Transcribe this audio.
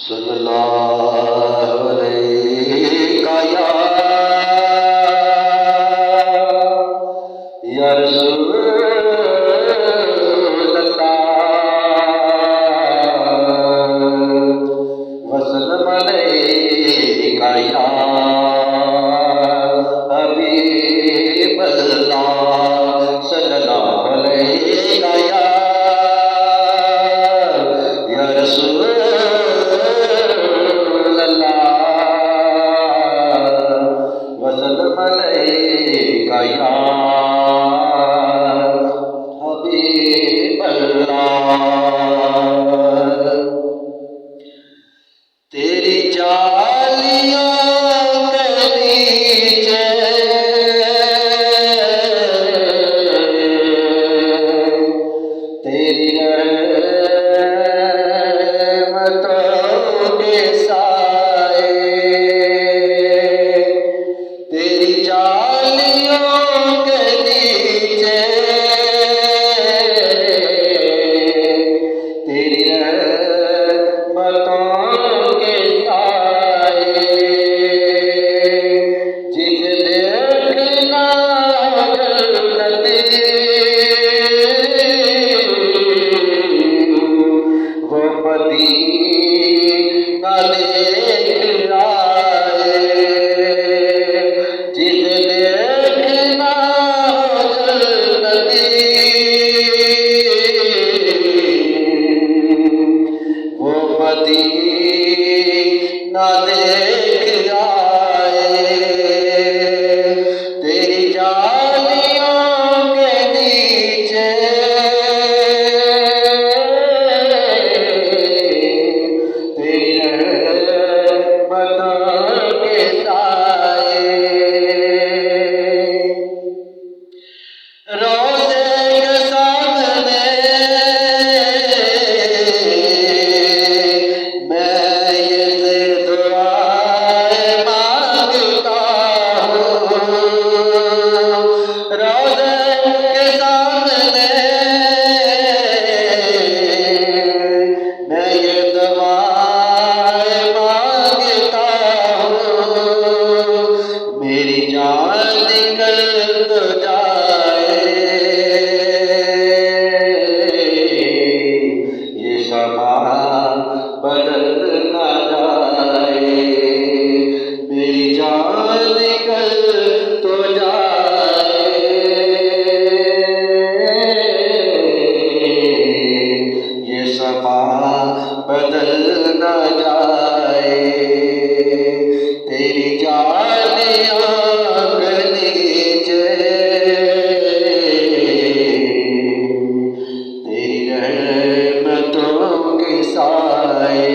सल्लल्लाहु अलैहि या रसूल अल्लाह वसल्लम अलैका या हबीब अल्लाह सल्लल्लाहु अलैका या रसूल वसल्लम अलैका या हबीब अल्लाह। तेरी जालियों के नीचे तेरी रहमतों के साए, तेरी जालियों के नीचे तेरी रहमतों के साए, जिसे देखना जन्नती वो मदीना देख आए, जिसे देखना जन्नती वो मदीना देख आए। तेरी जालियों के नीचे तेरी रहमतों के साए, रोज़े के सामने मैं ये दुआएं मांगता हूँ, रोज़े के सामने मैं ये दुआएं मांगता हूँ, मेरी जान निकल तो जाए, ये समा बदल ना जाए, मेरी जान निकल तो जाए, ये समा बदल ना जाए। तेरी जालियों के नीचे तेरी रहमतों के साए।